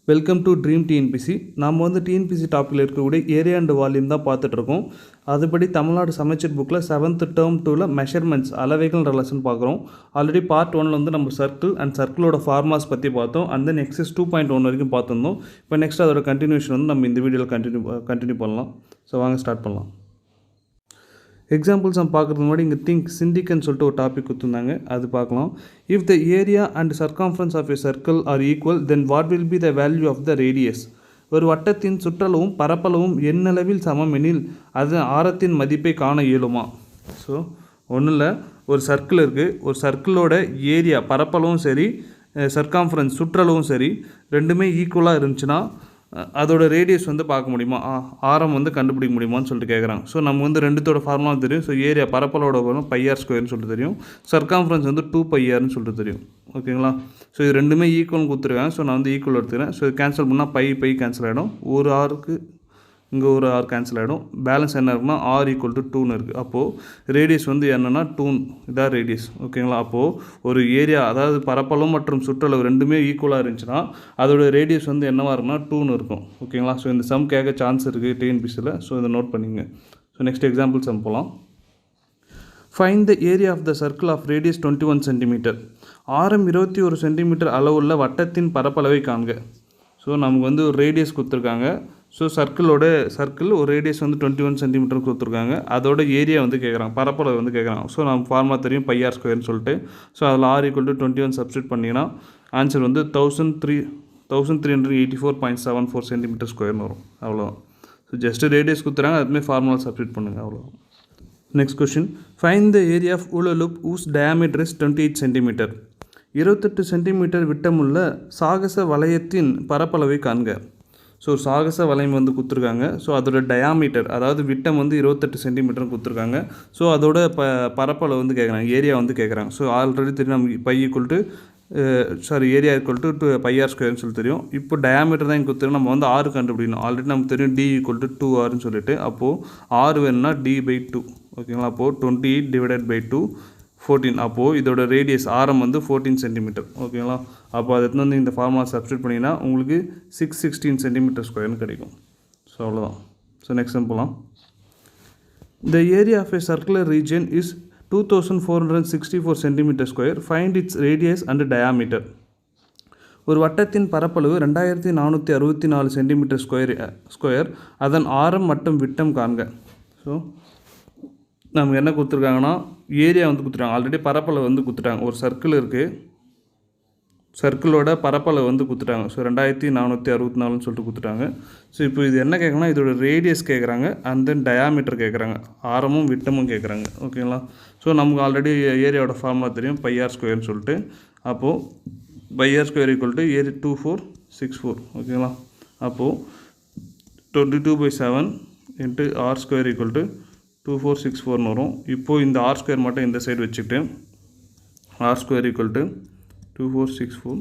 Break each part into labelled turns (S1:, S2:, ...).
S1: Welcome to dream TNPSC. நாம் TNPSC டாப்பில் இருக்கக்கூடிய ஏரியா அண்ட் வால்யூம் தான் பார்த்துட்ருக்கோம். அதுபடி தமிழ்நாடு சமச்சீர் புக்கில் 7th டேர்ம் 2ல் மெஷர்மெண்ட்ஸ் அளவைகள் ரிலேஷன் பார்க்குறோம். ஆல்ரெடி பார்ட் 1ல் நம்ம சர்க்கிள் அண்ட் சர்க்கிளோட ஃபார்மாஸ் பற்றி பார்த்தோம். அண்ட் தென் எக்ஸஸ் 2.1 வரைக்கும் பார்த்துருந்தோம். இப்போ நெக்ஸ்ட் அதோட கண்டினியூஷன் நம்ம இந்த வீடியோவில் கண்டினியூ பண்ணலாம். ஸோ வாங்க ஸ்டார்ட் பண்ணலாம். எக்ஸாம்பிள்ஸ் நம்ம பார்க்குறதுக்கு முன்னாடி இங்கே சிண்டிக்னு சொல்லிட்டு ஒரு டாபிக் கொடுத்துருந்தாங்க, அது பார்க்கலாம். If the area and circumference of a circle are equal then what will be the value of the radius. ஒரு வட்டத்தின் சுற்றளவும் பரப்பளவும் எண்ணளவில் சமம் எனில் அது ஆரத்தின் மதிப்பை காண இயலுமா? ஸோ ஒன்றும் இல்லை, ஒரு சர்க்கிள் இருக்குது. ஒரு சர்க்கிளோட ஏரியா பரப்பளவும் சரி, சர்க்கம்ஃபரன்ஸ் சுற்றளவும் சரி, ரெண்டுமே ஈக்குவலாக இருந்துச்சுன்னா அதோட ரேடியஸ் பார்க்க முடியுமா, ஆரம் கண்டுபிடிக்க முடியுமான்னு சொல்லிட்டு கேட்குறாங்க. ஸோ நம்ம ரெண்டுத்தோட ஃபார்முலா தெரியும். ஸோ ஏரியா பரப்பளோட வரும் πr ஸ்கொயர்னு சொல்லிட்டு தெரியும். சர்க்கம்ஃபரன்ஸ் 2πrன்னு சொல்லிட்டு தெரியும். ஓகேங்களா? ஸோ இது ரெண்டுமே ஈக்குவல்னு கொடுத்துருக்காங்க. ஸோ நான் ஈக்குவல் எடுத்துக்கிறேன். ஸோ கேன்சல் பண்ணால் பை கேன்சல் ஆகிடும். ஒரு ஆருக்கு இங்கே ஒரு ஆர் கேன்சல் ஆகிடும். பேலன்ஸ் என்ன இருக்குன்னா r = 2ன்னு இருக்குது. அப்போது ரேடியஸ் என்னென்னா 2, இதான் ரேடியஸ். ஓகேங்களா? அப்போது ஒரு ஏரியா, அதாவது பரப்பளவு மற்றும் சுற்றளவு ரெண்டுமே ஈக்குவலாக இருந்துச்சுன்னா அதோட ரேடியஸ் என்னவாக இருக்குன்னா 2ன்னு இருக்கும். ஓகேங்களா? ஸோ இந்த சம் கேட்க சான்ஸ் இருக்குது டிஎன்பிசியில். ஸோ இதை நோட் பண்ணிங்க. ஸோ நெக்ஸ்ட் எக்ஸாம்பிள் சம் போகலாம். Find the area of the circle of radius 21 centimetre. ஆரம் 21 சென்டிமீட்டர் அளவுள்ள வட்டத்தின் பரப்பளவை காண்க. ஸோ நமக்கு ஒரு ரேடியஸ் கொடுத்துருக்காங்க. ஸோ சர்க்கிள் ஒரு ரேடியஸ் 21 சென்டிமீட்டர் கொடுத்துருக்காங்க. அதோட ஏரியா கேட்குறாங்க, பரப்பளவு கேட்குறாங்க. ஸோ நம்ம ஃபார்முலா தெரியும் πr ஸ்கொயர்னு சொல்லிட்டு. ஸோ அதில் r = 21 சப்ஸ்டியூட் பண்ணிங்கன்னா ஆன்சர் 1384.74 சென்டிமீட்டர் ஸ்கொயர்னு வரும். அவ்வளோதான். ஸோ ஜஸ்ட் ரேடியஸ் கொடுத்துறாங்க, அதுமாதிரி ஃபார்முலா சப்ஸ்டியூட் பண்ணுங்கள், அவ்வளோதான். Next question, find the area of hula loop whose diameter is 28 centimetre. 28 centimetre விட்டமுள்ள சாகச வளையத்தின் பரப்பளவை காண்க. ஸோ சாகச வளையம் கொடுத்துருக்காங்க. ஸோ அதோட டயாமீட்டர், அதாவது விட்டம் 28 சென்டிமீட்டர் கொடுத்துருக்காங்க. ஸோ அதோட பரப்பளவு கேட்குறாங்க, ஏரியா கேட்குறாங்க. ஸோ ஆல்ரெடி தெரியும் நமக்கு ஏரியா = πr ஸ்கொயர்னு சொல்லி தெரியும். இப்போ டயாமீட்டர் தான் கொடுத்துருக்கு. நம்ம r கண்டுபிடிக்கணும். ஆல்ரெடி நமக்கு தெரியும் d = 2rன்னு சொல்லிட்டு. அப்போது r வேணும்னா d/2. ஓகேங்களா? அப்போது 28/2 14. அப்போது இதோட ரேடியஸ் ஆரம் 14 சென்டிமீட்டர். ஓகேங்களா? அப்போ அது இந்த ஃபார்முலா சப்ஸ்டியூட் பண்ணிங்கன்னா உங்களுக்கு 616 சென்டிமீட்டர் ஸ்கொயர்னு கிடைக்கும். ஸோ அவ்வளோதான். ஸோ நெக்ஸ்ட் போகலாம். The area of a circular region is 2464 centimetre square. Find its radius and diameter. ஒரு வட்டத்தின் பரப்பளவு 2464 சென்டிமீட்டர் ஸ்கொயர். அதன் ஆரம் மற்றும் விட்டம் காண்க. ஸோ நமக்கு என்ன கொடுத்துருக்காங்கன்னா ஏரியா கொடுத்துட்டாங்க. ஆல்ரெடி பரப்பளவு கொடுத்துட்டாங்க. ஒரு சர்க்கிள் இருக்குது, சர்க்கிளோட பரப்பளவு கொடுத்துட்டாங்க. ஸோ 2464ன்னு சொல்லிட்டு கொடுத்துட்டாங்க. ஸோ இப்போ இது என்ன கேட்குறாங்கன்னா இதோட ரேடியஸ் கேட்குறாங்க, அண்ட் தென் டயாமீட்டர் கேட்குறாங்க, ஆரமும் விட்டமும் கேட்குறாங்க. ஓகேங்களா? ஸோ நமக்கு ஆல்ரெடி ஏரியாவோட ஃபார்முலா தெரியும் πr ஸ்கொயர்னு சொல்லிட்டு. அப்போது πr ஸ்கொயர் = ஏரியா 2464. ஓகேங்களா? அப்போது 22/7 × r ஸ்கொயர் = 2464ன்னு வரும். இப்போது இந்த r ஸ்கொயர் மட்டும் இந்த சைடு வச்சுக்கிட்டு r ஸ்கொயர் = 2464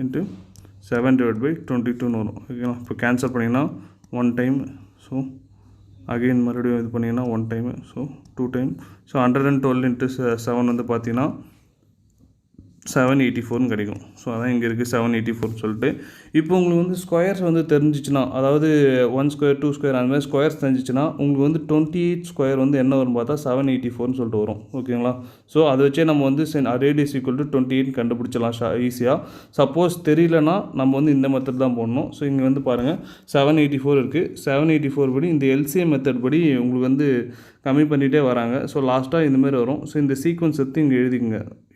S1: × 7/22ன்னு வரும். ஓகேங்களா? இப்போ கேன்சல் பண்ணிங்கன்னா 1 டைம். ஸோ அகெயின் மறுபடியும் இது பண்ணிங்கன்னா 1 டைமு. So 2 time. ஸோ 112 × 7 பார்த்தீங்கன்னா 784ன்னு கிடைக்கும். ஸோ அதான் இங்கே இருக்குது 784 சொல்லிட்டு. இப்போ உங்களுக்கு ஸ்கொயர்ஸ் தெரிஞ்சிச்சுன்னா, அதாவது 1 ஸ்கொயர் 2 ஸ்கொயர் அந்த மாதிரி ஸ்கொயர்ஸ் தெரிஞ்சிச்சுன்னா உங்களுக்கு 28 ஸ்கொயர் என்ன வரும் பார்த்தா 784ன்னு சொல்லிட்டு வரும். ஓகேங்களா? ஸோ அதை வச்சே நம்ம ரேடியஸ் = 28 கண்டுபிடிச்சலாம் ஈஸியாக. சப்போஸ் தெரியலனா நம்ம இந்த மெத்தட் தான் போடணும். ஸோ இங்கே பாருங்கள் 784 இருக்குது. 784 படி இந்த எல்சிஎம் மெத்தட் படி உங்களுக்கு கம்மி பண்ணிகிட்டே வராங்க. ஸோ லாஸ்ட்டாக இந்தமாதிரி வரும். ஸோ இந்த சீக்வன்ஸ் எடுத்து இங்கே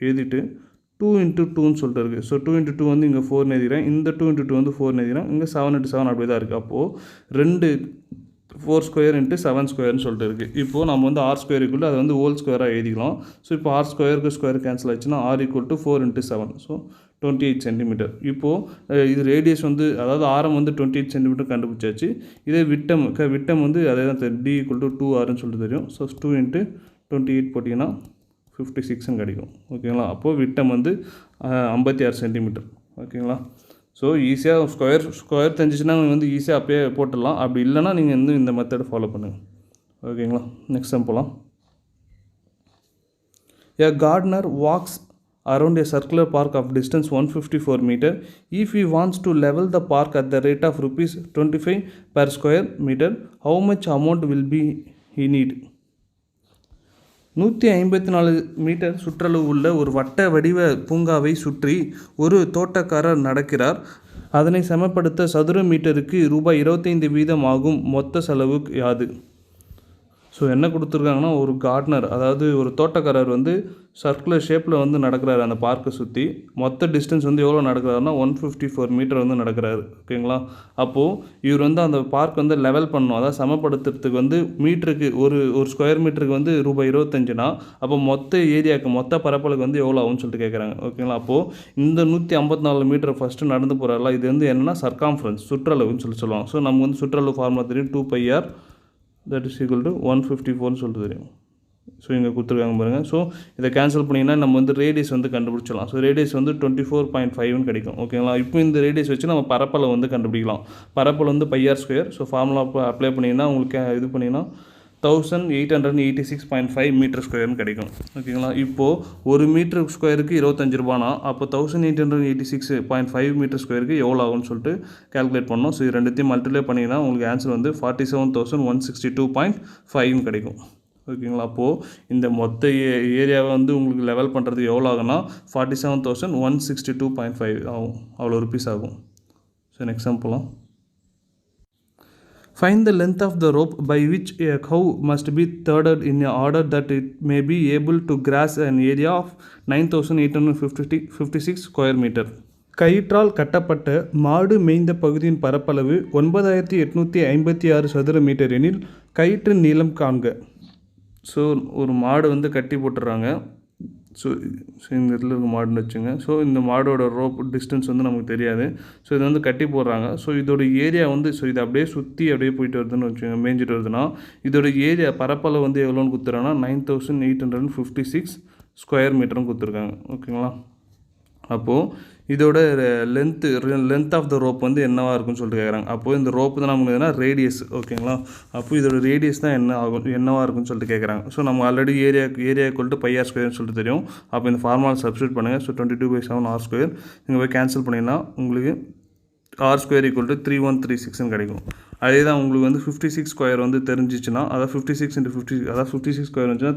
S1: எழுதிட்டு 2 × 2ன்னு சொல்லிட்டு இருக்குது. ஸோ 2 × 2 இங்கே 4 எழுதிக்கிறேன். இந்த 2 × 2 4 எழுதிக்கிறேன். இங்கே 7 × 7 அப்படி தான் இருக்குது. அப்போது 4 ஸ்கொயர் × 7 ஸ்கொயர்னு சொல்லிட்டு இருக்குது. இப்போது நம்ம r ஸ்கொயர் அதை ஹோல் ஸ்கொயராக எழுதிக்கலாம். ஸோ இப்போ r ஸ்கொயருக்கு ஸ்கொயர் கேன்சல் ஆச்சுன்னா r = 4 × 7. So 28 centimetre. இப்போது இது ரேடியஸ் அதாவது ஆரம் 28 சென்டிமீட்டர் கண்டுபிடிச்சாச்சு. இதே விட்டம் அதே தான் d = 2rன்னு சொல்லிட்டு தெரியும். ஸோ 2 × 28 போட்டிங்கன்னா 56ன்னு கிடைக்கும். ஓகேங்களா? அப்போது விட்டம் 56 சென்டிமீட்டர். ஓகேங்களா? ஸோ ஈஸியாக ஸ்கொயர் தெரிஞ்சிச்சுன்னா ஈஸியாக அப்பயே போட்டுடலாம். அப்படி இல்லைனா நீங்கள் இந்த மெத்தடை ஃபாலோ பண்ணுங்கள். ஓகேங்களா? நெக்ஸ்ட் டைம் போகலாம். A gardener walks around a circular park of distance 154 meter. If he wants to level the park at the rate of rupees 25 per square meter, how much amount will be he need? 154 metre சுற்றளவு உள்ள ஒரு வட்ட வடிவ பூங்காவை சுற்றி ஒரு தோட்டக்காரர் நடக்கிறார். அதனை சமப்படுத்த சதுர மீட்டருக்கு ரூபாய் 25 வீதம் ஆகும். மொத்த செலவு யாது? ஸோ என்ன கொடுத்துருக்காங்கன்னா, ஒரு கார்டனர், அதாவது ஒரு தோட்டக்காரர் வந்து சர்க்குலர் ஷேப்பில் வந்து நடக்கிறாரு அந்த பார்க்கை சுற்றி. மொத்த டிஸ்டன்ஸ் வந்து எவ்வளோ நடக்கிறாருன்னா 154 மீட்டர் வந்து நடக்கிறாரு. ஓகேங்களா? அப்போது இவர் வந்து அந்த பார்க் வந்து லெவல் பண்ணணும், அதாவது சமப்படுத்துறதுக்கு வந்து மீட்டருக்கு ஒரு ஸ்கொயர் மீட்டருக்கு வந்து ரூபாய் 25னா, அப்போ மொத்த ஏரியாவுக்கு மொத்த பரப்பளவுக்கு வந்து எவ்வளோ ஆகும்னு சொல்லிட்டு கேட்குறாங்க. ஓகேங்களா? அப்போது இந்த 154 மீட்டர் ஃபஸ்ட்டு நடந்து போகிறாரா, இது வந்து என்னென்னா சர்க்காம்ஃபரன்ஸ், சுற்றளவுன்னு சொல்லுவாங்க. ஸோ நம்ம வந்து சுற்றளவு ஃபார்முலா தெரியும், 2πr that is equal to 154 சொல்லிட்டு தெரியும். ஸோ இங்கே கொடுத்துருக்காங்க பாருங்கள். ஸோ இதை கேன்சல் பண்ணிங்கன்னா நம்ம வந்து ரேடியஸ் வந்து கண்டுபிடிச்சிடலாம். ஸோ ரேடியஸ் வந்து 24.5ன்னு கிடைக்கும். ஓகேங்களா? இப்போ இந்த ரேடியஸ் வச்சு நம்ம பரப்பளவு வந்து கண்டுபிடிக்கலாம். பரப்பளவு வந்து πr². ஸோ ஃபார்முலா அப்ளை பண்ணிங்கன்னா உங்களுக்கு இது பண்ணிங்கன்னா 1886.5 மீட்டர் ஸ்கொயர்னு கிடைக்கும். ஓகேங்களா? இப்போது ஒரு மீட்டர் ஸ்கொயருக்கு 25 ரூபானா, அப்போ 1886.5 மீட்டர் ஸ்கொயருக்கு எவ்வளோ ஆகும்னு சொல்லிட்டு கேல்குலேட் பண்ணோம். ஸோ இது ரெண்டுத்தையும் மல்டிப்ளை பண்ணிங்கன்னா உங்களுக்கு ஆன்சர் வந்து 47,162.5 கிடைக்கும். ஓகேங்களா? அப்போது இந்த மொத்த ஏரியாவை வந்து உங்களுக்கு லெவல் பண்ணுறதுக்கு எவ்வளோ ஆகும்னா 47,162.5 ஆகும். அவ்வளோ ருபீஸ் ஆகும். ஸோ நெக்ஸ்ட் போகலாம். Find the length of the rope by which a cow must be tethered in order that it may be able to graze an area of 9,856 square meter. கயிற்றால் கட்டப்பட்ட மாடு மேய்ந்த பகுதியின் பரப்பளவு 9,856 சதுர மீட்டர் எனில் கயிற்றின் நீளம் காண்க. ஸோ ஒரு மாடு வந்து கட்டி போட்டுடுறாங்க. ஸோ இந்த இடத்துல இருக்க மாடுன்னு வச்சுங்க. ஸோ இந்த மாடோட ரோப் டிஸ்டன்ஸ் வந்து நமக்கு தெரியாது. ஸோ இது வந்து கட்டி போடுறாங்க. ஸோ இதோட ஏரியா வந்து ஸோ இது அப்படியே சுற்றி அப்படியே போயிட்டு வருதுன்னு வச்சுங்க, மேய்ஞ்சிட்டு வருதுன்னா இதோட ஏரியா பரப்பளவு வந்து எவ்வளோன்னு கொடுத்துறாங்கன்னா 9,856 ஸ்கொயர் மீட்டரும் கொடுத்துருக்காங்க. ஓகேங்களா? அப்போது இதோட லென்த் ஆஃப் த ரோப் வந்து என்னவாக இருக்குன்னு சொல்லிட்டு கேட்குறாங்க. அப்போது இந்த ரோப்பு தான் நமக்கு எதுனா ரேடியஸ். ஓகேங்களா? அப்போ இதோட ரேடியஸ் தான் என்னவாக இருக்குன்னு சொல்லிட்டு கேட்குறாங்க. ஸோ நம்ம ஆல்ரெடி ஏரியா கொல்ட்டு πr² சொல்லிட்டு தெரியும். அப்போ இந்த ஃபார்முலா சப்ஸ்டியூட் பண்ணுங்கள். So 22/7 r². நீங்கள் போய் கேன்சல் பண்ணிங்கன்னா உங்களுக்கு r² = 3136ன்னு கிடைக்கும். அதே தான் உங்களுக்கு வந்து 56 ஸ்கொயர் வந்து தெரிஞ்சிச்சுன்னா, அதாவது 56 × 50, அதாவது 56 ஸ்கொயர் இருந்துச்சுன்னா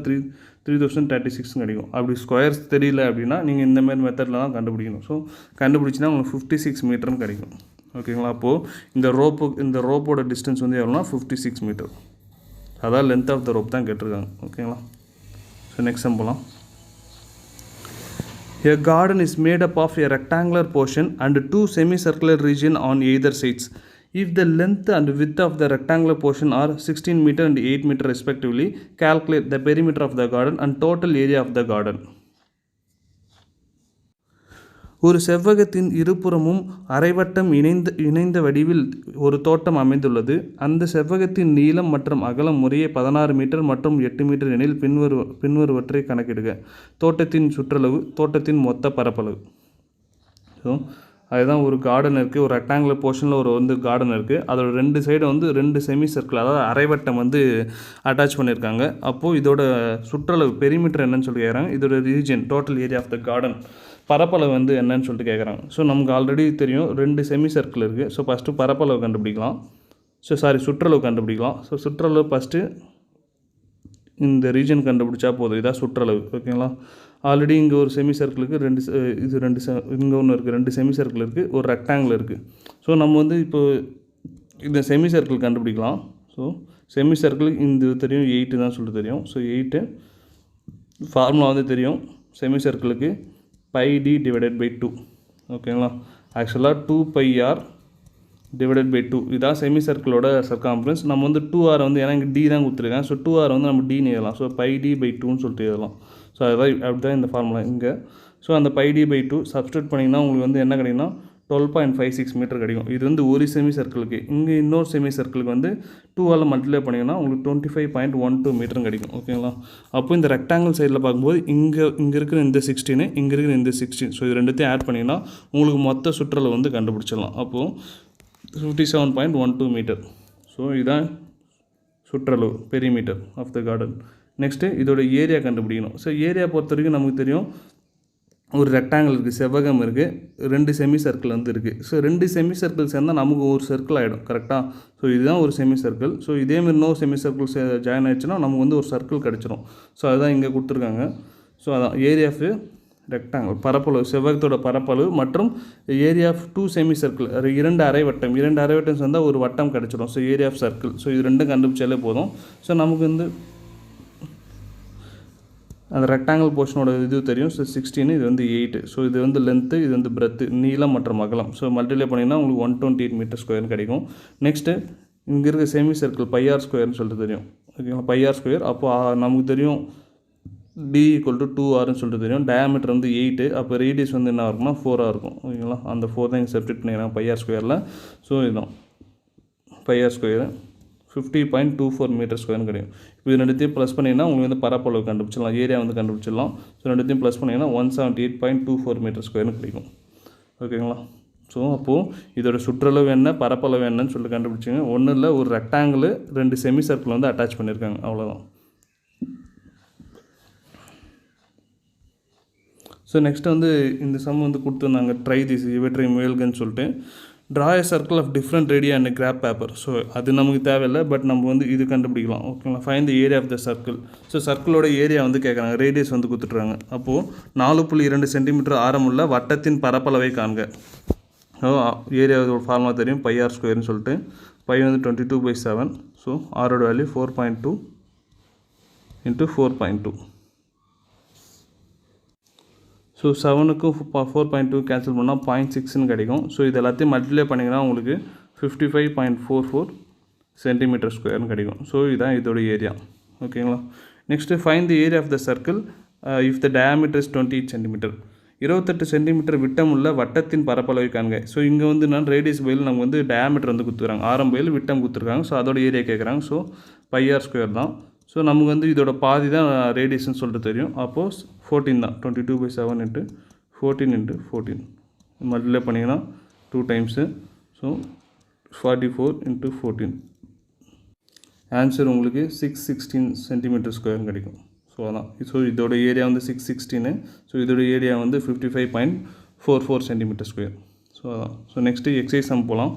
S1: 3036 கிடைக்கும். அப்படி ஸ்கொயர்ஸ் தெரியல அப்படின்னா நீங்கள் இந்தமாதிரி மெத்தடில் தான் கண்டுபிடிக்கணும். ஸோ கண்டுபிடிச்சின்னா உங்களுக்கு 56 மீட்டர்னு கிடைக்கும். ஓகேங்களா? அப்போது இந்த ரோப்போட டிஸ்டன்ஸ் வந்து எவ்வளோனா 56 மீட்டர். அதான் லென்த் ஆஃப் த ரோப் தான் கேட்டிருக்காங்க. ஓகேங்களா? ஸோ நெக்ஸ்ட் போகலாம். A garden is made up of a rectangular portion and two semicircular regions on either sides. If the length and width of the rectangular portion are 16 meter and 8 meter respectively, calculate the perimeter of the garden and total area of the garden. ஒரு செவ்வகத்தின் இருபுறமும் அரைவட்டம் இணைந்த வடிவில் ஒரு தோட்டம் அமைந்துள்ளது. அந்த செவ்வகத்தின் நீளம் மற்றும் அகலம் முறையே 16 மீட்டர் மற்றும் 8 மீட்டர் எனில் பின்வருவற்றை கணக்கிடுக. தோட்டத்தின் சுற்றளவு, தோட்டத்தின் மொத்த பரப்பளவு. ஸோ அதுதான் ஒரு கார்டன் இருக்குது. ஒரு ரெக்டாங்குலர் போர்ஷனில் ஒரு வந்து கார்டன் இருக்குது. அதோட 2 சைடு வந்து 2 செமி சர்க்கிள், அதாவது அரைவட்டம் வந்து அட்டாச் பண்ணியிருக்காங்க. அப்போது இதோட சுற்றளவு பெரிமீட்டர் என்னன்னு சொல்லி கேட்குறாங்க. இதோட region, total area of the garden, பரப்பளவு வந்து என்னன்னு சொல்லிட்டு கேட்குறாங்க. ஸோ நமக்கு ஆல்ரெடி தெரியும் 2 செமி சர்க்கிள் இருக்குது. ஸோ ஃபஸ்ட்டு பரப்பளவு கண்டுபிடிக்கலாம். சுற்றளவு கண்டுபிடிக்கலாம். ஸோ சுற்றளவு ஃபஸ்ட்டு இந்த ரீஜன் கண்டுபிடிச்சா போதும். இதான் சுற்றளவு. ஓகேங்களா? ஆல்ரெடி இங்கே ஒரு செமி சர்க்கிளுக்கு இங்கே ஒன்று இருக்குது, 2 செமி சர்க்கிள் இருக்குது, ஒரு ரெக்டாங்கிள் இருக்குது. ஸோ நம்ம வந்து இப்போ இந்த செமி சர்க்கிள் கண்டுபிடிக்கலாம். ஸோ செமி சர்க்கிளுக்கு இந்த தெரியும் 8 தான் சொல்லிட்டு தெரியும். ஸோ 8 ஃபார்முலா வந்து தெரியும். செமி சர்க்கிளுக்கு πd / 2. ஓகேங்களா? ஆக்சுவலாக 2πr / 2 இதான் செமி சர்க்கிளோட சர்க்காம்ஃபரன்ஸ். நம்ம வந்து 2r வந்து ஏன்னா இங்கே d தான் கொடுத்துருக்கேன். ஸோ 2r வந்து நம்ம d எழுதலாம். ஸோ πd / 2ன்னு சொல்லிட்டு எழுதலாம். ஸோ அப்படி தான் இந்த ஃபார்முலா இங்கே. ஸோ அந்த πd / 2 சப்ஸ்டியூட் பண்ணிங்கன்னா உங்களுக்கு வந்து என்ன கிடைக்குன்னா 12.56 மீட்டர் கிடைக்கும். இது வந்து ஒரு செமி சர்க்கிளுக்கு. இங்கே இன்னொரு செமி சர்க்கிளுக்கு வந்து 2ஆல் மல்டிப்ளை பண்ணிங்கன்னா உங்களுக்கு 25.12 மீட்டரும் கிடைக்கும். ஓகேங்களா? அப்போ இந்த ரெக்டாங்கிள் சைடில் பார்க்கும்போது இங்கே இருக்கிற இந்த 16, இங்கே இருக்கிற இந்த 16, ஸோ இது ரெண்டுத்தையும் ஆட் பண்ணிங்கன்னா உங்களுக்கு மொத்த சுற்றளவு வந்து கண்டுபிடிச்சிடலாம். அப்போது 57.12 மீட்டர். ஸோ இதுதான் சுற்றளவு, perimeter of the garden. Next இதோட ஏரியா கண்டுபிடிக்கணும். ஸோ ஏரியா பொறுத்த வரைக்கும் நமக்கு தெரியும் ஒரு ரெக்டாங்கிள் இருக்குது, செவ்வகம் இருக்குது, 2 செமி சர்க்கிள் வந்து இருக்குது. ஸோ 2 செமி சர்க்கிள் சேர்ந்தால் நமக்கு ஒரு சர்க்கிள் ஆகிடும். கரெக்டாக? ஸோ இதுதான் ஒரு செமி சர்க்கிள். ஸோ இதேமாரி இன்னொரு செமி சர்க்கிள் ஜாயின் ஆகிடுச்சுன்னா நமக்கு வந்து ஒரு சர்க்கிள் கிடச்சிரும். ஸோ அதுதான் இங்கே கொடுத்துருக்காங்க. ஸோ அதான் ஏரியா ஆஃப் ரெக்டாங்கிள், பரப்பளவு, செவ்வகத்தோட பரப்பளவு மற்றும் ஏரியா ஆஃப் 2 செமி சர்க்கிள், 2 அரை வட்டம், 2 அரை வட்டம் சேர்ந்தால் ஒரு வட்டம் கிடச்சிரும். So area of circle. So இது ரெண்டும் கண்டுபிடிச்சாலே போதும். ஸோ நமக்கு வந்து அந்த ரெக்டாங்கிள் போர்ஷனோட இது தெரியும். ஸோ 16, இது வந்து 8. ஸோ இது வந்து லென்த்து, இது வந்து பிரெத்து, நீளம் மற்றும் அகலம். ஸோ மல்டிப்ளை பண்ணிங்கன்னா உங்களுக்கு 128 மீட்டர் ஸ்கொயர்னு கிடைக்கும். நெக்ஸ்ட்டு இங்கே இருக்க செமி சர்க்கிள் பைஆர் ஸ்கொயர்னு சொல்லிட்டு தெரியும். ஓகேங்களா? Pi r square. அப்போ நமக்கு தெரியும் d = 2r சொல்லிட்டு தெரியும். டயாமீட்டர் வந்து 8. அப்போ ரேடியஸ் வந்து என்ன இருக்கும்னா 4 இருக்கும். ஓகேங்களா? அந்த 4 தான் இங்கே சப்ஸ்டிட் பண்ணிக்கிறாங்க பைஆர் ஸ்கொயரில். ஸோ இதுதான் பைஆர் ஸ்கொயர் 50.24 மீட்டர் ஸ்கொயர்னு கிடைக்கும். இப்போ இது ரெண்டுத்தையும் ப்ளஸ் பண்ணிங்கன்னா உங்களுக்கு வந்து பரப்பளவு கண்டுபிடிச்சிடலாம், ஏரியா வந்து கண்டுபிடிச்சிடலாம். ஸோ ரெண்டுத்தையும் ப்ளஸ் பண்ணிங்கன்னா 178.24 மீட்டர் ஸ்கொயர்னு கிடைக்கும். ஓகேங்களா? ஸோ அப்போது இதோட சுற்றளவு என்ன, பரப்பளவு என்னன்னு சொல்லிட்டு கண்டுபிடிச்சிங்க. ஒன்றும் இல்லை, ஒரு ரெக்டாங்கிள் 2 செமி சர்க்கிள் வந்து அட்டாச் பண்ணியிருக்காங்க, அவ்வளோதான். ஸோ நெக்ஸ்ட் வந்து இந்த சம் வந்து கொடுத்துருந்தாங்க, ட்ரை திஸ் இவற்றை முயல்கன்னு சொல்லிட்டு. Draw a circle of different radii and graph paper. So அது நமக்கு தேவையில்லை, பட் நம்ம வந்து இது கண்டுபிடிக்கலாம். ஓகேங்களா? Find the area of the circle. So சர்க்கிளோட ஏரியா வந்து கேட்குறாங்க, ரேடியஸ் வந்து கொடுத்துட்றாங்க. அப்போது 4.2 சென்டிமீட்டர் ஆரமுள்ள வட்டத்தின் பரப்பளவை காண்க. ஏரியாவோட ஃபார்முலா தெரியும், பைஆர் ஸ்கொயர்னு சொல்லிட்டு. பை வந்து 22/7. ஸோ ஆரோட வேல்யூ 4.2 × 4.2. ஸோ 7க்கும் 4.2 கேன்சல் பண்ணால் 0.6ன்னு கிடைக்கும். ஸோ இது எல்லாத்தையும் மல்டிப்ளை பண்ணிங்கன்னா உங்களுக்கு 55.44 சென்டிமீட்டர் ஸ்கொயர்னு கிடைக்கும். ஸோ இதுதான் இதோட ஏரியா. ஓகேங்களா? Next find the area of the circle if the diameter is 28 centimetre. 28 centimetre விட்டம் உள்ள வட்டத்தின் பரப்பளவை காண்க. ஸோ இங்கே வந்து நான் ரேடியஸ் பையில் நமக்கு வந்து டயாமீட்டர் வந்து கொடுத்துருக்காங்க, ஆரம் பையில் விட்டம் கொடுத்துருக்காங்க. ஸோ அதோட ஏரியா கேட்குறாங்க. ஸோ பைஆர் ஸ்கொயர் தான். ஸோ நமக்கு வந்து இதோட பாதி தான் ரேடியஸ்ன்னு சொல்லிட்டு தெரியும். அப்போது 14 தான். 22/7 × 14 × 14 மல்டிப்ளை பண்ணிங்கன்னா 2 டைம்ஸு. ஸோ 44 × 14. ஆன்சர் உங்களுக்கு 616 சென்டிமீட்டர் ஸ்கொயர்னு கிடைக்கும். ஸோ அதான். ஸோ இதோட ஏரியா வந்து 616. ஸோ இதோட ஏரியா வந்து 55.44 சென்டிமீட்டர் ஸ்கொயர். ஸோ அதான். ஸோ நெக்ஸ்ட்டு எக்ஸைஸ் சம் போகலாம்.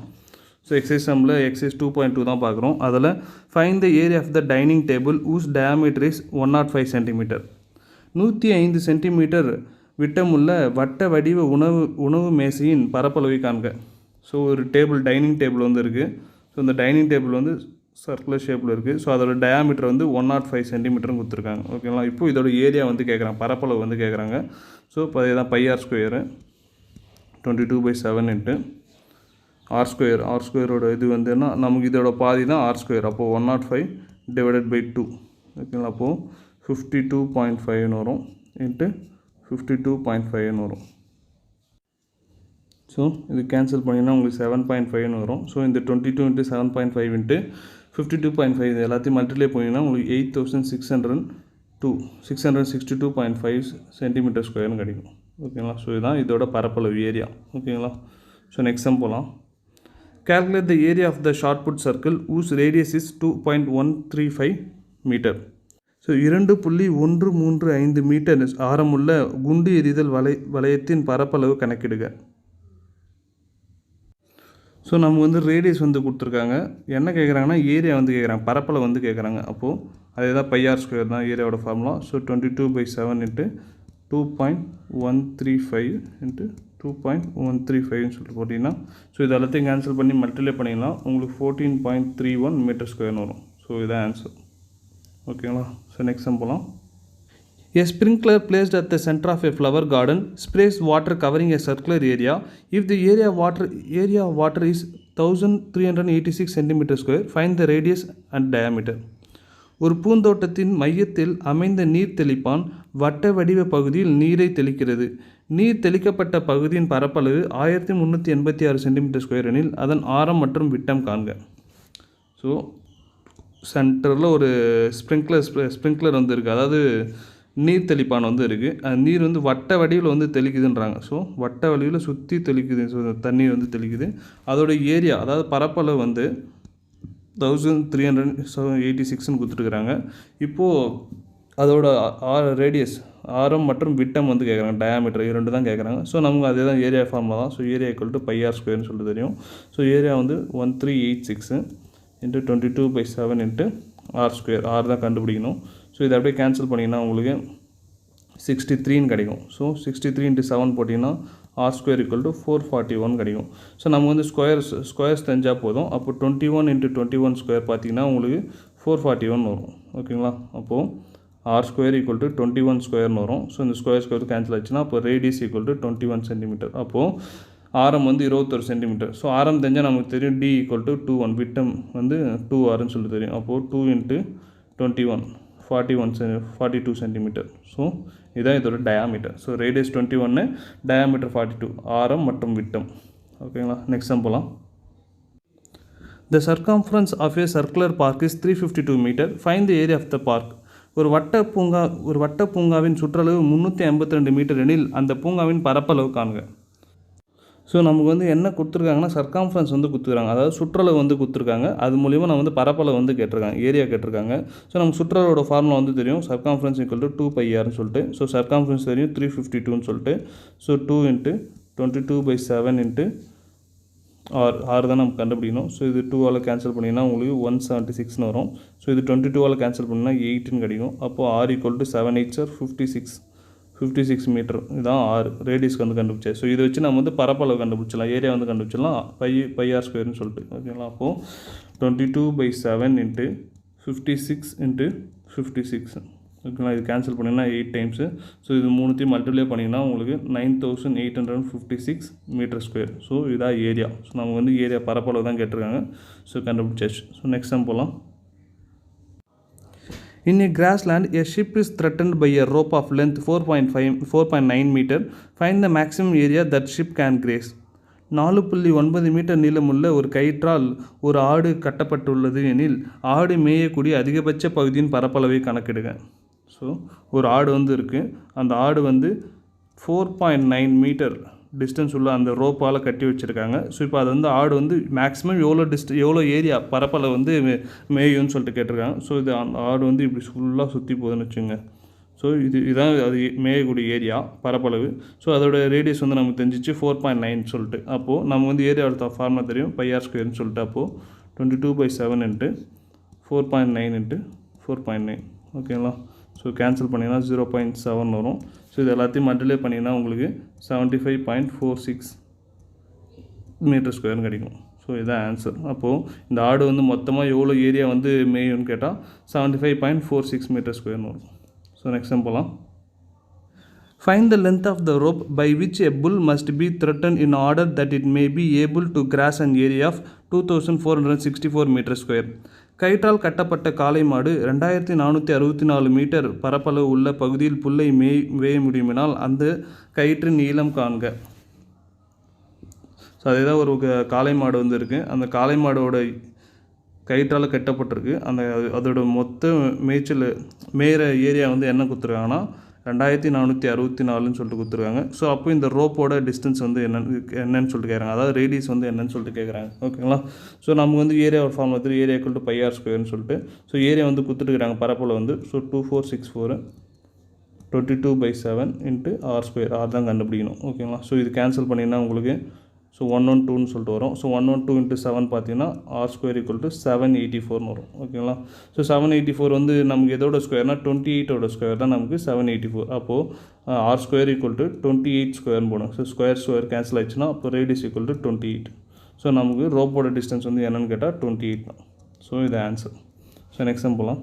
S1: ஸோ எக்ஸைஸ் சம்மில் எக்ஸைஸ் 2.2 தான் பார்க்குறோம். அதில் find the area of the dining table whose diameter is 105 centimetre. 105 centimetre விட்டமுள்ள வட்ட வடிவ உணவு மேசையின் பரப்பளவை காண்க. ஸோ ஒரு டேபிள், டைனிங் டேபிள் வந்து இருக்குது. ஸோ இந்த டைனிங் டேபிள் வந்து சர்க்குலர் ஷேப்பில் இருக்குது. ஸோ அதோட டயாமீட்டர் வந்து 105 சென்டிமீட்டர்னு கொடுத்துருக்காங்க. ஓகேங்களா? இப்போது இதோட ஏரியா வந்து கேட்குறாங்க, பரப்பளவு வந்து கேட்குறாங்க. ஸோ இப்போ இதுதான் pi r square 22/7 × r square. R ஸ்கொயரோட இது வந்துன்னா நமக்கு இதோட பாதி தான் ஆர் ஸ்கொயர். அப்போது 105 / 2. ஓகேங்களா? அப்போது 52.5 வரும் × 52.5 வரும். ஸோ இது கேன்சல் பண்ணிங்கன்னா உங்களுக்கு 7.5 வரும். ஸோ இந்த 22 × 7.5 × 52.5 இது எல்லாத்தையும் மல்டிப்ளை பண்ணிங்கன்னா உங்களுக்கு 662.5 சென்டிமீட்டர் ஸ்கொயர்னு கிடைக்கும். ஓகேங்களா? ஸோ இதுதான் இதோட பரப்பளவு ஏரியா. ஓகேங்களா? ஸோ நெக்ஸ்ட் சம் போகலாம். Calculate the area of the shot put circle whose radius is 2.135 metre. So 2.135 metre ஆரமுள்ள குண்டு எறிதல் வளையத்தின் பரப்பளவு கணக்கிடுக. ஸோ நமக்கு வந்து ரேடியஸ் வந்து கொடுத்துருக்காங்க. என்ன கேட்குறாங்கன்னா ஏரியா வந்து கேட்குறாங்க, பரப்பளவு வந்து கேட்குறாங்க. அப்போது அதே தான் பைஆர் ஸ்கொயர் தான் ஏரியாவோட ஃபார்முலா. ஸோ 22/7 × 2.135 × 2.135ன்னு சொல்லிட்டு போட்டிங்கன்னா, ஸோ இது எல்லாத்தையும் கேன்சல் பண்ணி மல்டிப்ளை பண்ணிங்கன்னா உங்களுக்கு 14.31 மீட்டர் ஸ்கொயர்னு வரும். ஸோ இதுதான் ஆன்சர். ஓகேங்களா? ஸோ நெக்ஸ்ட் சம் போகலாம். A sprinkler placed at the center of a flower garden sprays water covering a circular area. If the area of water is 1386 centimeter square, find the radius and diameter. ஒரு பூந்தோட்டத்தின் மையத்தில் அமைந்த நீர் தெளிப்பான் வட்ட வடிவ பகுதியில் நீரை தெளிக்கிறது. நீர் தெளிக்கப்பட்ட பகுதியின் பரப்பளவு 1386 சென்டிமீட்டர் ஸ்கொயர் எனில் அதன் ஆரம் மற்றும் விட்டம் காண்க. ஸோ சென்டரில் ஒரு ஸ்ப்ரிங்க்லர் வந்து இருக்குது, அதாவது நீர் தெளிப்பான் வந்து இருக்குது. அந்த நீர் வந்து வட்ட வடிவில் வந்து தெளிக்குதுன்றாங்க. ஸோ வட்ட வடிவில் சுற்றி தெளிக்குது, ஸோ தண்ணீர் வந்து தெளிக்குது. அதோட ஏரியா, அதாவது பரப்பளவு வந்து 1386ன்னு கொடுத்துருக்குறாங்க. இப்போது அதோட ரேடியஸ் ஆரம் மற்றும் விட்டம் வந்து கேட்குறாங்க, டயாமீட்டர் இது ரெண்டு தான் கேட்குறாங்க. ஸோ நமக்கு அதே தான் ஏரியா ஃபார்முலா தான். So area equal to pi r ஸ்கொயர்னு சொல்லிட்டு தெரியும். ஸோ ஏரியா வந்து 1386 into 22/7 into r square, r தான் கண்டுபிடிக்கணும். ஸோ இதை அப்படியே கேன்சல் பண்ணிங்கன்னா உங்களுக்கு 63ன்னு கிடைக்கும். ஸோ 63 × 7 போட்டிங்கன்னா ஆர் ஸ்கொயர் ஈக்குவல் டு 441 கிடைக்கும். ஸோ நம்ம வந்து ஸ்கொயர்ஸ் தெரிஞ்சால் போதும். அப்போ 21 × 21 ஸ்கொயர் பார்த்தீங்கன்னா உங்களுக்கு 441 வரும். ஓகேங்களா? அப்போது ஆர் ஸ்கொயர் ஈக்குவல் டு 21 ஸ்கொயர்னு வரும். ஸோ இந்த ஸ்கொயர் கேன்சல் ஆச்சுன்னா அப்போ ரேடியஸ் ஈக்குவல் டு 21 சென்டிமீட்டர். அப்போது ஆரம் வந்து 21 சென்டிமீட்டர். ஸோ ஆரம் தெரிஞ்சால் நமக்கு தெரியும் டி ஈக்குவல் டு 2 விட்டம் வந்து 2 சொல்லிட்டு தெரியும். அப்போது 2 × 21 42 சென்டிமீட்டர். ஸோ இதான் இதோட டயாமீட்டர். ஸோ ரேடியஸ் 21, டயாமீட்டர் 42, ஆரம் மற்றும் விட்டம். ஓகேங்களா? நெக்ஸ்ட் சம் போகலாம். The circumference of a circular park is 352 meter. Find the area of the park. ஒரு வட்ட பூங்காவின் சுற்றளவு 382 மீட்டர் எனில் அந்த பூங்காவின் பரப்பளவு காண்க. ஸோ நமக்கு வந்து என்ன கொடுத்துருக்காங்கன்னா சர்க்காம்ஃபரன்ஸ் வந்து கொடுத்துருக்காங்க, அதாவது சுற்றளவு வந்து கொடுத்துருக்காங்க. அது மூலிமா நம்ம வந்து பரப்பளவு வந்து கேட்டிருக்காங்க, ஏரியா கேட்டிருக்காங்க. ஸோ நமக்கு சுற்றளவோட ஃபார்முலா வந்து தெரியும், சர்க்காம்ஃபரன்ஸ் ஈக்குவல் டு 2πrன்னு சொல்லிட்டு. ஸோ சர்க்காம்ஃபரன்ஸ் தெரியும் 352ன்னு சொல்லிட்டு. ஸோ 2 × 22/7 இன்ட்டு ஆர் தான் நம்ம கண்டுபிடிக்கணும். ஸோ இது 2ஆல் கேன்சல் பண்ணிங்கன்னா உங்களுக்கு 176ன்னு வரும். ஸோ இது 22ஆல் கேன்சல் பண்ணிங்கன்னா 8ன்னு கிடைக்கும். அப்போது ஆர் ஈக்குவல் டு 7 8 சார் 56 மீட்டர். இதுதான் ஆர் ரேடியஸ்க்கு வந்து கண்டுபிடிச்சேன். ஸோ இதை வச்சு நம்ம வந்து பரப்பளவு கண்டுபிடிச்சலாம், ஏரியா வந்து கண்டுபிடிச்சலாம் பை ஆர் ஸ்கொயர்னு சொல்லிட்டு. ஓகேங்களா? அப்போது 22/7 இன்ட்டு 56 × 56. ஓகேங்களா? இது கேன்சல் பண்ணிங்கன்னா 8 டைம்ஸு. ஸோ இது மூணுத்தையும் மல்டிப்ளை பண்ணிங்கன்னா உங்களுக்கு 9856 மீட்டர் ஸ்கொயர். ஸோ இதான் ஏரியா. ஸோ நமக்கு வந்து ஏரியா பரப்பளவு தான் கேட்டிருக்காங்க. ஸோ கண்டுபிடிச்சாச்சு. ஸோ நெக்ஸ்ட் டைம் போகலாம். In a grassland, a ship is threatened by a rope of length 4.9 meter. Find the maximum area that ship can graze. 4.9 metre நீளமுள்ள ஒரு கயிற்றால் ஒரு ஆடு கட்டப்பட்டுள்ளது எனில் ஆடு மேயக்கூடிய அதிகபட்ச பகுதியின் பரப்பளவை கணக்கிடுங்க. ஸோ ஒரு ஆடு வந்து இருக்குது, அந்த ஆடு வந்து 4.9 மீட்டர் டிஸ்டன்ஸ் உள்ள அந்த ரோப்பால் கட்டி வச்சுருக்காங்க. ஸோ இப்போ அது வந்து ஆடு வந்து மேக்ஸிமம் எவ்வளோ ஏரியா பரப்பளவு வந்து மேயும்னு சொல்லிட்டு கேட்டிருக்காங்க. ஸோ இது அந்த ஆடு வந்து இப்படி ஃபுல்லாக சுற்றி போகுதுன்னு வச்சுங்க. ஸோ இதான் அது மேயக்கூடிய ஏரியா பரப்பளவு. ஸோ அதோட ரேடியஸ் வந்து நமக்கு தெரிஞ்சிச்சு 4.9 சொல்லிட்டு. அப்போது நம்ம வந்து ஏரியாவோட ஃபார்முலா தெரியும் பை ஆர் ஸ்கொயர்னு சொல்லிட்டு. அப்போது 22/7 இன்ட்டு 4.9 இன்ட்டு 4.9. ஓகேங்களா? ஸோ கேன்சல் பண்ணிங்கன்னா 0.7 வரும். ஸோ இது எல்லாத்தையும் மல்டிப்ளை பண்ணிங்கன்னா உங்களுக்கு 75.46 மீட்டர் ஸ்கொயர்னு கிடைக்கும். ஸோ இதுதான் ஆன்சர். அப்போது இந்த ஆடு வந்து மொத்தமாக எவ்வளோ ஏரியா வந்து மேயும்னு கேட்டால் 75.46 மீட்டர் ஸ்கொயர்னு வரும். ஸோ நெக்ஸ்ட் டைம் போகலாம். Find the length of the rope by which a bull must be threatened in order that it may be able to graze an area of 2464 metre square. கயிற்றால் கட்டப்பட்ட காளை மாடு 2464 metre பரப்பளவு உள்ள பகுதியில் புல்லை மேய முடியுமெனால் அந்த கயிற்றின் நீளம் காண்க. ஸோ அதே தான் ஒரு காளை மாடு வந்து இருக்குது, அந்த காளை மாடோட கயிற்றால் கட்டப்பட்டிருக்கு. அதோட மொத்த மேயிற ஏரியா வந்து என்ன கொடுத்துருக்காங்கன்னா 2464ன்னு சொல்லிட்டு கொடுத்துருக்காங்க. ஸோ அப்போ இந்த ரோப்போட டிஸ்டன்ஸ் வந்து என்னன்னு சொல்லிட்டு கேட்குறாங்க, அதாவது ரேடியஸ் வந்து என்னன்னு சொல்லிட்டு கேட்குறாங்க. ஓகேங்களா? ஸோ நம்ம வந்து ஏரியா ஃபார்ம் வந்து area equal to pi r ஸ்கொயர்னு சொல்லிட்டு. ஸோ ஏரியா வந்து கொடுத்துருக்காங்க பரப்பளவு வந்து. So 2464 22/7 into r square, r தான் கண்டுபிடிக்கணும். ஓகேங்களா? ஸோ இது கேன்சல் பண்ணிங்கன்னா உங்களுக்கு ஸோ 112ன்னு சொல்லிட்டு வரும். ஸோ 112 × 7 பார்த்தீங்கன்னா ஆர் ஸ்கொயர் ஈக்குவல் டு 784ன்னு வரும். ஓகேங்களா? ஸோ 784 வந்து நமக்கு எதோட ஸ்கொயர்னால் 28ஓட ஸ்கொயர் தான் நமக்கு 784. அப்போது ஆர் ஸ்கொயர் ஈக்குவல் டு 28 ஸ்கொயர்னு போடும். ஸோ ஸ்கொயர் கேன்சல் ஆயிடுச்சுன்னா அப்போ ரேடியஸ் ஈக்குவல் டு 28. ஸோ நமக்கு ரோப்போட டிஸ்டன்ஸ் வந்து என்னன்னு கேட்டால் 28 தான். ஸோ இது ஆன்சர். ஸோ நெக்ஸ்ட் டைம் போகலாம்.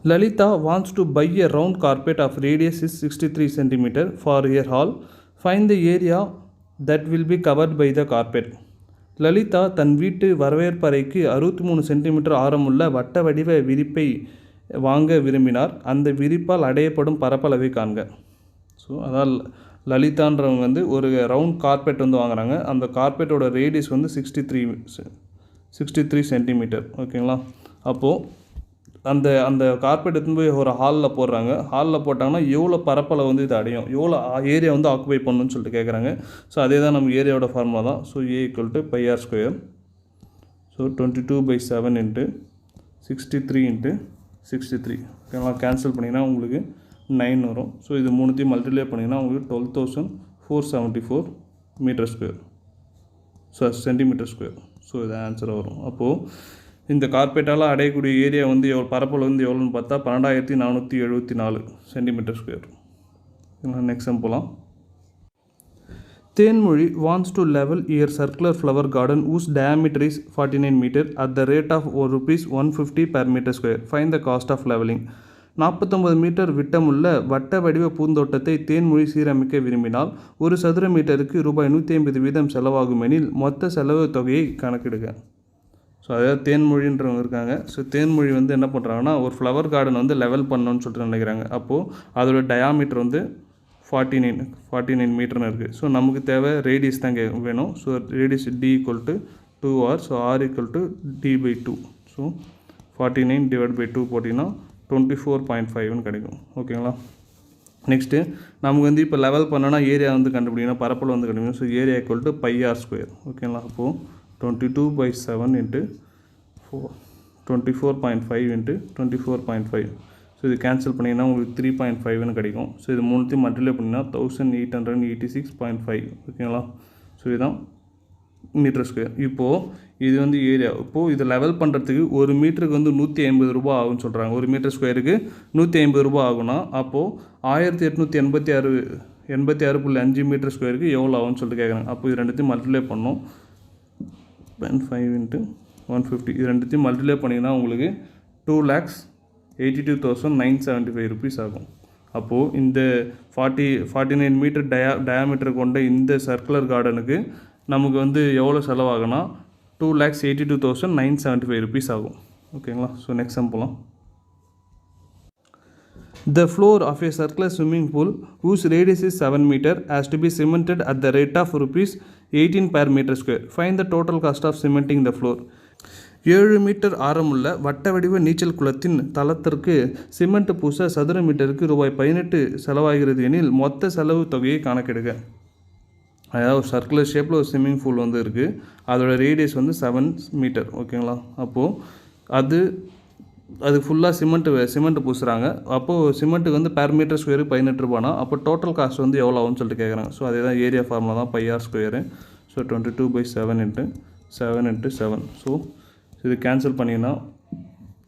S1: Lalita wants to buy a round carpet of radius is 63 cm for her hall. Find the area that will be covered by the carpet. Lalitha தன் வீட்டு வரவேற்பறைக்கு 63 சென்டிமீட்டர் ஆரமுள்ள வட்ட வடிவ விரிப்பை வாங்க விரும்பினார். அந்த விரிப்பால் அடையப்படும் பரப்பளவை காண்க. ஸோ அதான் லலிதான்றவங்க வந்து ஒரு ரவுண்ட் கார்பெட் வந்து வாங்குறாங்க. அந்த கார்பெட்டோட ரேடியஸ் வந்து 63 சென்டிமீட்டர். ஓகேங்களா? அப்போது அந்த கார்பெட் எடுத்துன்னு போய் ஒரு ஹாலில் போடுறாங்க. ஹாலில் போட்டாங்கன்னா எவ்வளோ பரப்பளவு வந்து இது அடையும், எவ்வளோ ஏரியா வந்து ஆக்குபை பண்ணணும்னு சொல்லிட்டு கேட்குறாங்க. ஸோ அதே தான் நம்ம ஏரியாவோட ஃபார்முலா தான். So A equal to pi r square. So 22/7 into 63 into 63. ஓகேங்களா, கேன்சல் பண்ணிங்கன்னா உங்களுக்கு 9 வரும். ஸோ இது மூணுத்தையும் மல்டிப்ளை பண்ணிங்கன்னா உங்களுக்கு 12,474 metre square, centimetre square. So இது ஆன்சராக வரும். அப்போது இந்த கார்பெட்டால் அடையக்கூடிய ஏரியா வந்து பரப்பளவு வந்து எவ்வளோன்னு பார்த்தா 12,474 சென்டிமீட்டர் ஸ்கொயர். நெக்ஸ்ட் போகலாம். Thenmozhi wants to level a circular flower garden whose diameter is 49 meter at the rate of ₹150 per meter square. Find the cost of leveling. 49 metre விட்டமுள்ள வட்ட வடிவ பூந்தோட்டத்தை தேன்மொழி சீரமைக்க விரும்பினால் ஒரு சதுர மீட்டருக்கு ₹150 வீதம் செலவாகும் எனில் மொத்த செலவு தொகையை கணக்கிடுக. ஸோ அதாவது தேன்மொழின்றவங்க இருக்காங்க. ஸோ தேன்மொழி வந்து என்ன பண்ணுறாங்கன்னா ஒரு ஃப்ளவர் கார்டன் வந்து லெவல் பண்ணணும்னு சொல்லிட்டு நினைக்கிறாங்க. அப்போது அதோட டயாமீட்டர் வந்து 49 மீட்டர்னு இருக்குது. ஸோ நமக்கு தேவை ரேடியஸ் தான் வேணும். So radius D = 2R. So R = D/2. So 49 / 2 போட்டிங்கன்னா 24.5 கிடைக்கும். ஓகேங்களா. நெக்ஸ்ட்டு நமக்கு வந்து இப்போ லெவல் பண்ணோன்னா ஏரியா வந்து கண்டுபிடிக்கணும், பரப்பளவு வந்து கண்டுபிடிக்கணும். So area = πr². ஓகேங்களா. அப்போது 22/7 × 24.5 × 24.5. ஸோ இது கேன்சல் பண்ணிங்கன்னா உங்களுக்கு 3.5 கிடைக்கும். ஸோ இது மூணுத்தையும் மல்டிப்ளை பண்ணிங்கன்னா 1886.5. ஓகேங்களா. ஸோ இதுதான் மீட்டர் ஸ்கொயர். இப்போது இது வந்து ஏரியா. இப்போது இது லெவல் பண்ணுறதுக்கு ஒரு மீட்டருக்கு வந்து ₹150 ஆகும்னு சொல்கிறாங்க. ஒரு மீட்டர் ஸ்கொயருக்கு ₹150 ஆகும்னா அப்போது 1886.5 மீட்டர் ஸ்கொயருக்கு எவ்வளோ ஆகும்னு சொல்லிட்டு கேட்குறாங்க. அப்போ இது ரெண்டுத்தையும் மல்டிப்ளை பண்ணணும். 5 × 150. இது ரெண்டுத்தையும் மல்டிப்ளை பண்ணிங்கன்னா உங்களுக்கு 2,82,975 ரூபீஸ் ஆகும். அப்போது இந்த 49 மீட்டர் டயாமீட்டர் கொண்ட இந்த சர்க்குலர் கார்டனுக்கு நமக்கு வந்து எவ்வளோ செலவாகுனா 2,82,975 ரூபீஸ் ஆகும். ஓகேங்களா. ஸோ நெக்ஸ்ட் போகலாம். The floor of a circular swimming pool whose radius is 7 meter has to be cemented at the rate of ₹18 per meter square. Find the total cost of cementing the floor. 7 metre ஆரமுள்ள வட்ட வடிவ நீச்சல் குளத்தின் தளத்திற்கு cement பூச சதுர மீட்டருக்கு ₹18 செலவாகிறது எனில் மொத்த செலவு தொகையை கணக்கிடுக. அதாவது ஒரு சர்க்குலர் ஷேப்பில் ஒரு ஸ்விம்மிங் பூல் வந்து இருக்குது. அதோட ரேடியஸ் வந்து 7 மீட்டர். ஓகேங்களா. அப்போது அது ஃபுல்லாக சிமெண்ட் பூசுகிறாங்க. அப்போது சிமெண்ட்டுக்கு வந்து பெர் மீட்டர் ஸ்கொயருக்கு ₹18. அப்போ டோட்டல் காஸ்ட் வந்து எவ்வளோ ஆகும்னு சொல்லிட்டு கேட்குறாங்க. ஸோ அதே தான் ஏரியா ஃபார்முலா தான் πr². ஸோ 22/7 × 7 × 7. ஸோ இது கேன்சல் பண்ணிங்கன்னா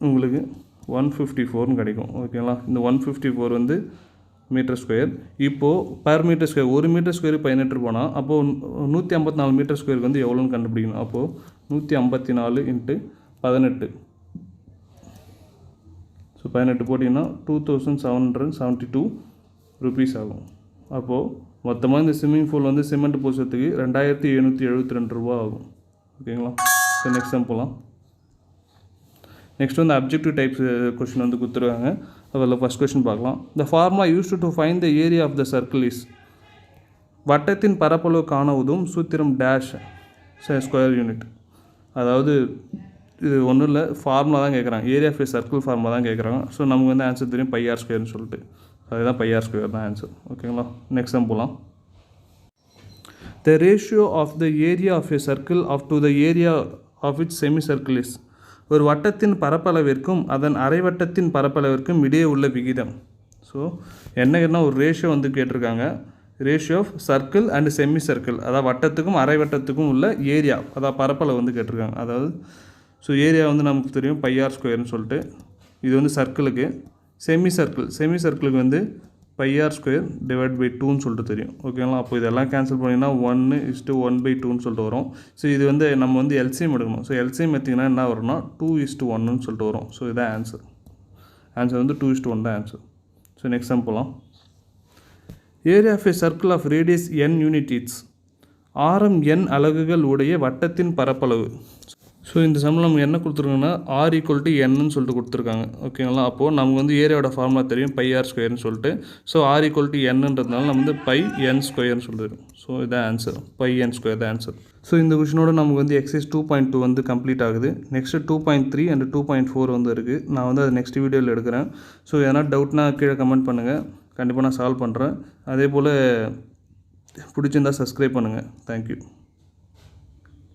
S1: உங்களுக்கு 154 கிடைக்கும். ஓகேங்களா. இந்த 154 வந்து மீட்டர் ஸ்கொயர். இப்போது பெர் மீட்டர் ஸ்கொயர் ஒரு மீட்டர் ஸ்கொயருக்கு ₹18. அப்போது 154 மீட்டர் ஸ்கொயருக்கு வந்து எவ்வளோன்னு கண்டுபிடிக்கணும். அப்போது 154 × 18. ஸோ 18 போட்டிங்கன்னா 2,772 ரூபீஸ் ஆகும். அப்போது மொத்தமாக இந்த ஸ்விம்மிங் பூல் வந்து சிமெண்ட் பூசுறதுக்கு ₹2,772 ஆகும். ஓகேங்களா. ஸோ நெக்ஸ்ட் போகலாம். நெக்ஸ்ட் வந்து அப்ஜெக்டிவ் டைப்ஸ் கொஷின் வந்து கொடுத்துருவாங்க. அதில் ஃபஸ்ட் கொஷின் பார்க்கலாம். The formula used to find the area of the circle is. வட்டத்தின் பரப்பளவு காண உதவும் சூத்திரம் டேஷ் ஸ்கொயர் யூனிட். அதாவது இது ஒன்றும் இல்லை, ஃபார்முலா தான் கேட்குறாங்க. Area of a circle formula தான் கேட்குறாங்க. ஸோ நமக்கு வந்து ஆன்சர் தெரியும் πr² சொல்லிட்டு. அதுதான் πr² தான் ஆன்சர். ஓகேங்களா. நெக்ஸ்ட் போகலாம். The ratio of the area of a circle to the area of its semi circle is. ஒரு வட்டத்தின் பரப்பளவிற்கும் அதன் அரைவட்டத்தின் பரப்பளவிற்கும் இடையே உள்ள விகிதம். ஸோ என்ன ஒரு ரேஷியோ வந்து கேட்டிருக்காங்க. Ratio of circle and semi circle, அதாவது வட்டத்துக்கும் அரைவட்டத்துக்கும் உள்ள ஏரியா, அதாவது பரப்பளவு வந்து கேட்டிருக்காங்க. அதாவது ஸோ ஏரியா வந்து நமக்கு தெரியும் πr² சொல்லிட்டு. இது வந்து சர்க்கிளுக்கு. செமி சர்க்கிளுக்கு வந்து πr² / 2 சொல்லிட்டு தெரியும். ஓகேங்களா. அப்போ இதெல்லாம் கேன்சல் பண்ணிங்கன்னா 1:1/2 சொல்லிட்டு வரும். ஸோ இது வந்து நம்ம வந்து எல்சிஎம் எடுக்கணும். ஸோ எல்சிஎம் எடுத்திங்கன்னா என்ன வரும்னா 2:1 சொல்லிட்டு வரும். ஸோ இதான் ஆன்சர் வந்து 2:1 தான் ஆன்சர். ஸோ நெக்ஸ்ட் போகலாம். Area of a circle of radius n units. ஆரம் n அலகுகள் உடைய வட்டத்தின் பரப்பளவு. ஸோ இந்த சம்மில் நம்ம என்ன கொடுத்துருக்கோங்கன்னா R = Nன்னு சொல்லிட்டு கொடுத்துருக்காங்க. ஓகேங்களா. அப்போது நமக்கு வந்து ஏரியாவோட ஃபார்முலா தெரியும் πr² சொல்லிட்டு. ஸோ R = Nன்றதுனால நம்ம வந்து πn² சொல்லிடுறோம். ஸோ இதான் ஆன்சர். πn² தான் ஆன்சர். ஸோ இந்த கொஷினோட நமக்கு வந்து எக்ஸைஸ் 2.2 வந்து கம்ப்ளீட் ஆகுது. நெக்ஸ்ட்டு 2.3 அண்ட் 2.4 வந்து இருக்குது. நான் வந்து அது நெக்ஸ்ட் வீடியோவில் எடுக்கிறேன். ஸோ எதனா டவுட்னா கீழே கமெண்ட் பண்ணுங்கள். கண்டிப்பாக நான் சால்வ் பண்ணுறேன். அதே போல் பிடிச்சிருந்தால் சப்ஸ்கிரைப் பண்ணுங்கள். தேங்க்யூ.